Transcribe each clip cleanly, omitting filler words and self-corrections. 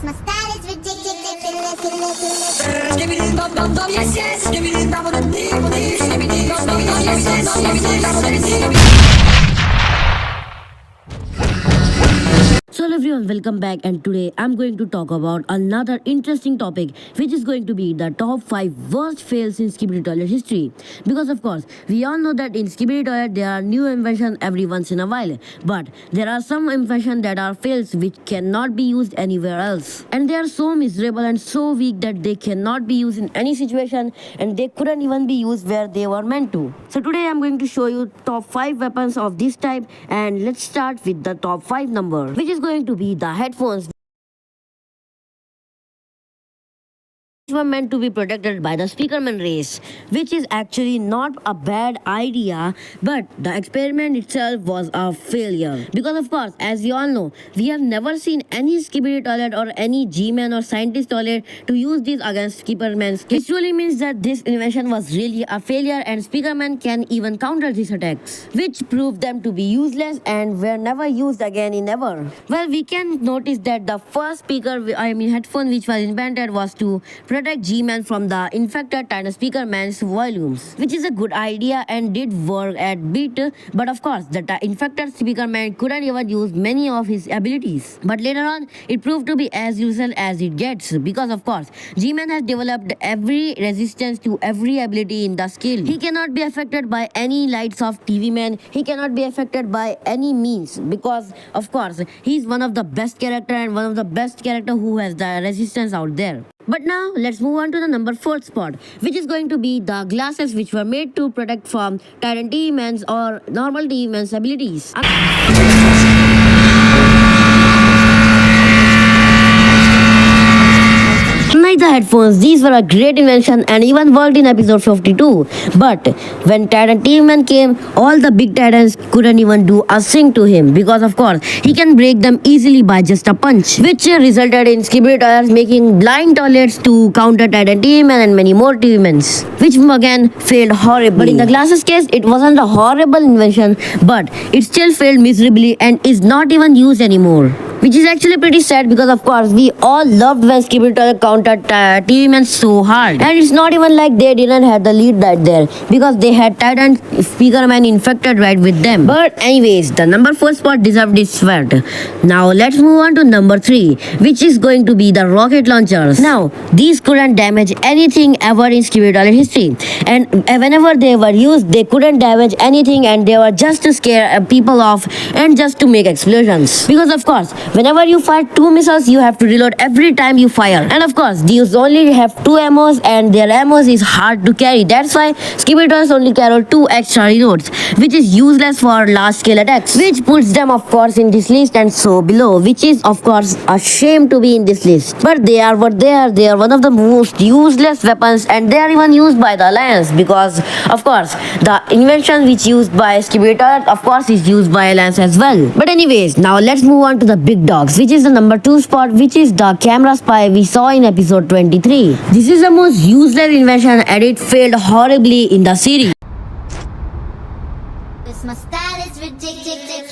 My style is ridiculous. Give me this bum bum bum, yes yes. Give me this bum bum bum, give me this bum bum bum, yes yes. So hello everyone, welcome back, and today I'm going to talk about another interesting topic, which is going to be the top 5 worst fails in Skibidi Toilet history. Because of course, we all know that in Skibidi Toilet there are new inventions every once in a while, but there are some inventions that are fails which cannot be used anywhere else. And they are so miserable and so weak that they cannot be used in any situation, and they couldn't even be used where they were meant to. So today I'm going to show you top 5 weapons of this type, and let's start with the top 5 number, which is going to be the headphones, which were meant to be protected by the Speakerman race, which is actually not a bad idea, but the experiment itself was a failure. Because of course, as you all know, we have never seen any Skibidi Toilet or any G-Man or scientist toilet to use this against Speakerman, which really means that this invention was really a failure, and Speakerman can even counter these attacks, which proved them to be useless and were never used again in ever. Well, we can notice that the first headphone which was invented was to protect G-Man from the infected Tiny Speakerman's volumes, which is a good idea and did work at bit, but of course the infected Speakerman couldn't even use many of his abilities. But later on, it proved to be as useful as it gets, because of course G-Man has developed every resistance to every ability in the skill. He cannot be affected by any lights of TV Man, he cannot be affected by any means, because of course he's one of the best character and one of the best character who has the resistance out there. But now let's move on to the number 4 spot, which is going to be the glasses which were made to protect from Tyrant TV Man's or normal TV Man's abilities. Unlike the headphones, these were a great invention and even worked in episode 52. But when Tyrant TV Man came, all the big titans couldn't even do a thing to him, because of course he can break them easily by just a punch, which resulted in Skibidi Toilets making blind toilets to counter Tyrant TV Man and many more TV Mans, which again failed horribly. But in the glasses case, it wasn't a horrible invention, but it still failed miserably and is not even used anymore, which is actually pretty sad, because of course we all loved when Skibidi Toilet countered TV Man so hard, and it's not even like they didn't have the lead right there, because they had Titan Speakerman infected right with them. But anyways, the number 4 spot deserved its sweat. Now let's move on to number 3, which is going to be the rocket launchers. Now these couldn't damage anything ever in Skibidi Toilet history, and whenever they were used, they couldn't damage anything, and they were just to scare people off and just to make explosions. Because of course, whenever you fire 2 missiles, you have to reload every time you fire, and of course these only have 2 ammos, and their ammos is hard to carry. That's why Skibidi Toilets only carry 2 extra reloads, which is useless for large scale attacks, which puts them of course in this list and so below, which is of course a shame to be in this list. But they are what they are. They are one of the most useless weapons, and they are even used by the Alliance, because of course the invention which used by Skibidi Toilet of course is used by Alliance as well. But anyways, now let's move on to the big dogs, which is the number 2 spot, which is the camera spy we saw in episode 23. This is the most useless invention, and it failed horribly in the series. My style is ridiculous.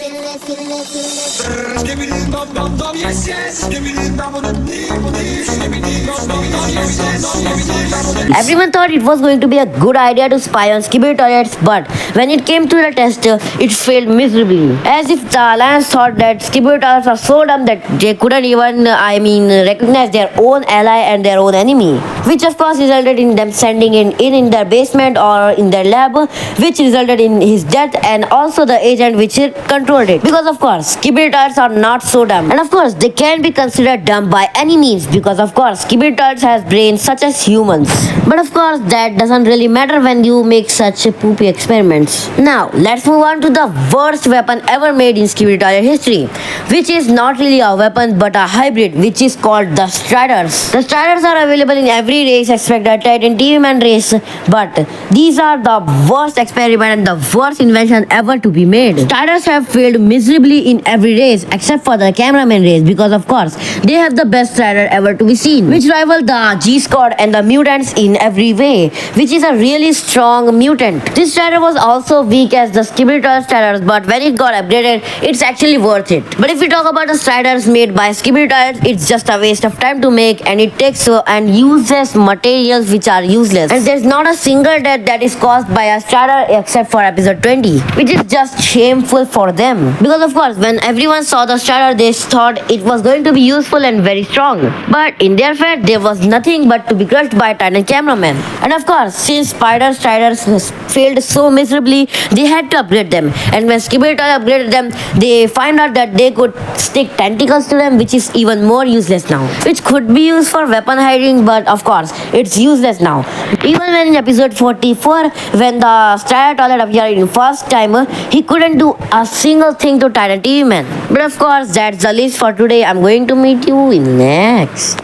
Give me this bum bum bum, yes yes. Give me this bum bum bum, give me this bum bum bum, yes yes. Everyone thought it was going to be a good idea to spy on Skibidi Toilets, but when it came to the test, it failed miserably. As if the Alliance thought that Skibidi Toilets are so dumb that they couldn't even, recognize their own ally and their own enemy, which of course resulted in them sending in their basement or in their lab, which resulted in his death and also the agent which controlled it. Because of course Skibidi Toilets are not so dumb, and of course they can be considered dumb by any means, because of course Skibidi Toilets has brains such as humans. But of course that doesn't really matter when you make such poopy experiments. Now let's move on to the worst weapon ever made in Skibidi Toilet history, which is not really a weapon but a hybrid, which is called the Striders. The Striders are available in every race except the Titan TV Man race, but these are the worst experiment and the worst invention ever to be made. Striders have failed miserably in every race except for the cameraman race because of course they have the best strider ever to be seen, which rival the G Squad and the mutants in every way, which is a really strong mutant. This strider was also weak as the Skibidi striders, but when it got upgraded, it's actually worth it. But if we talk about the striders made by Skibidi, it's just a waste of time to make, and it takes and uses materials which are useless. And there's not a single death that is caused by a strider except for episode 20, which is just shameful for them. Because of course, when everyone saw the strider, they thought it was going to be useful and very strong. But in their fate, there was nothing but to be crushed by Titan cameraman. And of course, since Spider Striders failed so miserably, they had to upgrade them. And when Skibidi upgraded them, they find out that they could stick tentacles to them, which is even more useless now. Which could be used for weapon hiding, but of course, it's useless now. Even when in episode 44, when the Strider Toilet appeared in first time, he couldn't do a single thing to Titan TV Man. But of course, that's the list for today. I'm going to meet you in next.